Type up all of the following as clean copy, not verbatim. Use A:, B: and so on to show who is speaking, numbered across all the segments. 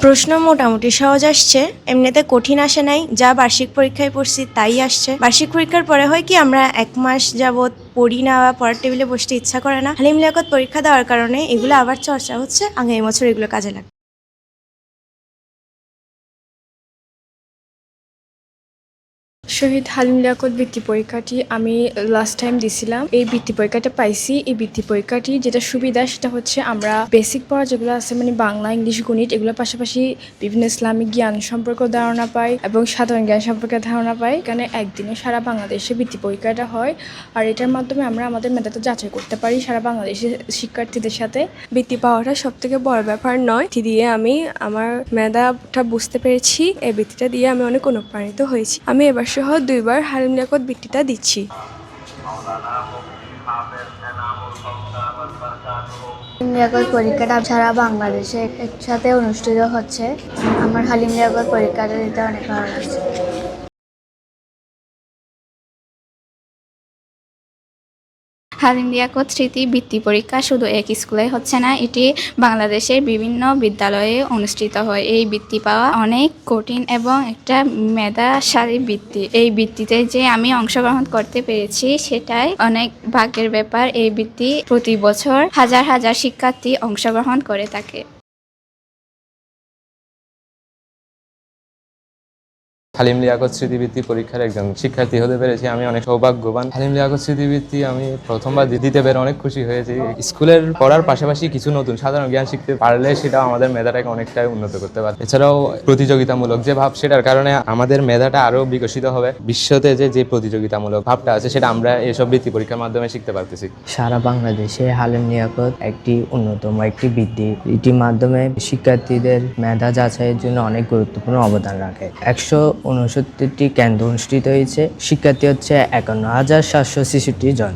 A: প্রশ্ন মোটামুটি সহজ আসছে, এমনিতে কঠিন আসে নাই। যা বার্ষিক পরীক্ষায় পড়ছি তাই আসছে। বার্ষিক পরীক্ষার পরে হয় কি আমরা 1 মাস যাবত পড়ি না বা পড়ার টেবিলে বসতে ইচ্ছা করে না। হালিম লিয়াকত পরীক্ষা দেওয়ার কারণে এগুলো আবার চর্চা হচ্ছে, আগামী বছর এগুলো কাজে লাগবে।
B: শহীদ হালিম লিয়াকত বৃত্তি পরীক্ষাটি আমি লাস্ট টাইম দিছিলাম। এই বৃত্তি পরীক্ষাটা পাইছি। এই বৃত্তি পরীক্ষাটি যেটা সুবিধা সেটা হচ্ছে আমরা বেসিক পড়া যেগুলো আছে মানে বাংলা, ইংলিশ, গণিত এগুলোর পাশাপাশি বিভিন্ন ইসলামিক জ্ঞান সম্পর্কে ধারণা পাই এবং সাধারণ জ্ঞান সম্পর্কে ধারণা পাই। এখানে একদিনে সারা বাংলাদেশে বৃত্তি পরীক্ষাটা হয়, আর এটার মাধ্যমে আমরা আমাদের মেধাটা যাচাই করতে পারি সারা বাংলাদেশের শিক্ষার্থীদের সাথে। বৃত্তি পাওয়াটা সব থেকে বড় ব্যাপার নয়। বৃত্তি দিয়ে আমি আমার মেধাটা বুঝতে পেরেছি। এই বৃত্তিটা দিয়ে আমি অনেক অনুপ্রাণিত হয়েছি। আমি এবার সহ 2 বার হালিম লিয়াকত বৃত্তিটা দিচ্ছি।
C: হালিম লিয়াকত পরীক্ষাটা সারা বাংলাদেশে একসাথে অনুষ্ঠিত হচ্ছে। আমার হালিম লিয়াকত পরীক্ষাটা দিতে অনেক ভালো লাগছে।
D: হালিম লিয়াকত স্মৃতি বৃত্তি পরীক্ষা শুধু এক স্কুলে হচ্ছে না, এটি বাংলাদেশের বিভিন্ন বিদ্যালয়ে অনুষ্ঠিত হয়। এই বৃত্তি পাওয়া অনেক কঠিন এবং একটা মেধাশালী বৃত্তি। এই বৃত্তিতে যে আমি অংশগ্রহণ করতে পেরেছি সেটাই অনেক ভাগ্যের ব্যাপার। এই বৃত্তি প্রতি বছর হাজার হাজার শিক্ষার্থী অংশগ্রহণ করে থাকে।
E: হালিম লিয়াকত স্মৃতিবৃত্তি পরীক্ষার একজন শিক্ষার্থী হতে পেরেছি, আমি অনেক সৌভাগ্যবান। হালিম লিয়াকত স্মৃতিবৃত্তি আমি প্রথমবার দিতে পেরে অনেক খুশি হয়েছি। স্কুলের পড়ার পাশাপাশি কিছু নতুন সাধারণ জ্ঞান শিখতে পারলে সেটাও আমাদের মেধাটাকে অনেকটাই উন্নত করতে পারে। এছাড়াও প্রতিযোগিতামূলক যে ভাব, সেটার কারণে আমাদের মেধাটা আরও বিকশিত হবে। বিশ্বতে যে প্রতিযোগিতামূলক ভাবটা আছে সেটা আমরা এসব বৃত্তি পরীক্ষার মাধ্যমে শিখতে পারতেছি।
F: সারা বাংলাদেশে হালিম লিয়াকত একটি অন্যতম একটি বৃত্তি। এটির মাধ্যমে শিক্ষার্থীদের মেধা যাচাইয়ের জন্য অনেক গুরুত্বপূর্ণ অবদান রাখে। 169টি কেন্দ্র অনুষ্ঠিত হয়েছে। শিক্ষার্থী হচ্ছে 51,766 জন।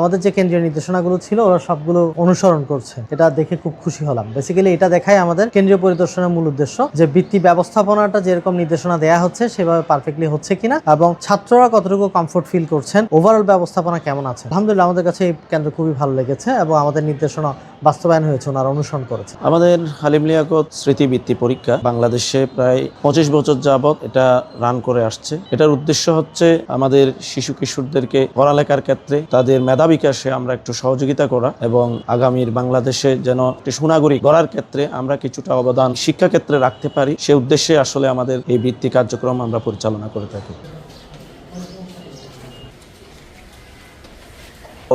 G: আমাদের যে কেন্দ্রীয় নির্দেশনাগুলো ছিল ওরা সবগুলো অনুসরণ করছে, এটা দেখে খুব খুশি হলাম। বেসিক্যালি এটা দেখাই আমাদের কেন্দ্রীয় পরিদর্শনের মূল উদ্দেশ্য, যে বৃত্তি ব্যবস্থাপনাটা যেরকম নির্দেশনা দেয়া হচ্ছে সেভাবে পারফেক্টলি হচ্ছে কিনা এবং ছাত্ররা কতটুকু কমফোর্ট ফিল করছেন, ওভারঅল ব্যবস্থাপনা কেমন আছে। আলহামদুলিল্লাহ আমাদের কাছে এই কেন্দ্র খুবই ভালো লেগেছে এবং আমাদের নির্দেশনা বাস্তবায়ন হয়েছে, ওনারা অনুসরণ করেছে।
H: আমাদের হালিম লিয়াকত স্মৃতিবৃত্তি পরীক্ষা বাংলাদেশে প্রায় 25 বছর যাবত এটা রান করে আসছে। এটার উদ্দেশ্য হচ্ছে আমাদের শিশু কিশোরদেরকে পড়ালেখার ক্ষেত্রে তাদের মেধা বিকাশে আমরা একটু সহযোগিতা করা এবং আগামীর বাংলাদেশে যেন একটি সুনাগরিক গড়ার ক্ষেত্রে আমরা কিছুটা অবদান শিক্ষা ক্ষেত্রে রাখতে পারি, সে উদ্দেশ্যে আসলে আমাদের এই বৃত্তি কার্যক্রম আমরা পরিচালনা করে থাকি।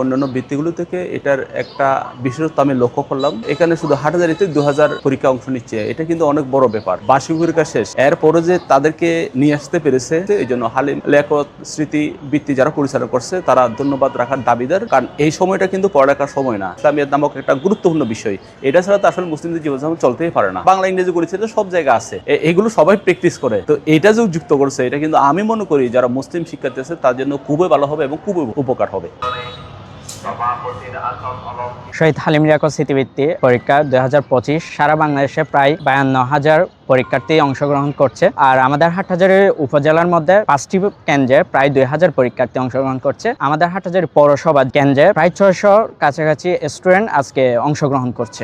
I: অন্যান্য বৃত্তিগুলো থেকে এটার একটা বিশেষত্ব আমি লক্ষ্য করলাম। এখানে শুধু হাটহাজারীতে 2000 পরীক্ষা অংশ নিচ্ছে, এটা কিন্তু অনেক বড় ব্যাপার। বার্ষিক পরীক্ষা শেষ, এরপরে যে তাদেরকে নিয়ে আসতে পেরেছে, এই জন্য হালিম লিয়াকত স্মৃতি বৃত্তি যারা পরিচালনা করছে তারা ধন্যবাদ রাখার দাবিদার। কারণ এই সময়টা কিন্তু পড়ালেখার সময় না, ইসলামিয়াত নামক একটা গুরুত্বপূর্ণ বিষয়। এটা ছাড়া তো আসলে মুসলিমদের জীবনযাপন চলতেই পারে না। বাংলা, ইংরেজি, গণিত সব জায়গায় আছে, এগুলো সবাই প্র্যাকটিস করে। তো এটা যে যুক্ত করছে, এটা কিন্তু আমি মনে করি যারা মুসলিম শিক্ষার্থী আছে তার জন্য খুবই ভালো হবে এবং খুবই উপকার হবে।
J: শহীদ হালিম লিয়াকত স্মৃতিবৃত্তি পরীক্ষা 2025 সারা বাংলাদেশে প্রায় 52,000 পরীক্ষার্থী অংশগ্রহণ করছে। আর আমাদের হাটহাজারী উপজেলার মধ্যে 5টি কেন্দ্রে প্রায় 2000 পরীক্ষার্থী অংশগ্রহণ করছে। আমাদের হাটহাজারী পৌরসভা কেন্দ্রে প্রায় 600 কাছাকাছি স্টুডেন্ট আজকে অংশগ্রহণ করছে।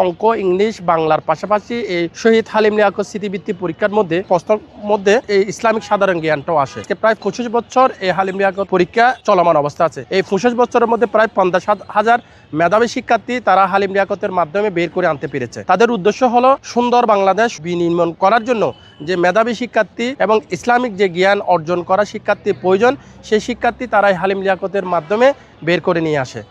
K: অঙ্ক, ইংলিশ, বাংলার পাশাপাশি এই শহীদ হালিম লিয়াকত স্মৃতিবৃত্তি পরীক্ষার মধ্যে প্রশ্নের মধ্যে এই ইসলামিক সাধারণ জ্ঞানটাও আসে। প্রায় 25 বছর এই হালিম লিয়াকত পরীক্ষা চলমান অবস্থা আছে। এই 25 বছরের মধ্যে প্রায় 50,000 মেধাবী শিক্ষার্থী তারা হালিম লিয়াকতের মাধ্যমে বের করে আনতে পেরেছে। তাদের উদ্দেশ্য হলো সুন্দর বাংলাদেশ বিনির্মাণ করার জন্য যে মেধাবী শিক্ষার্থী এবং ইসলামিক যে জ্ঞান অর্জন করা শিক্ষার্থীর প্রয়োজন, সেই শিক্ষার্থী তারাই হালিম লিয়াকতের মাধ্যমে বের করে নিয়ে আসে।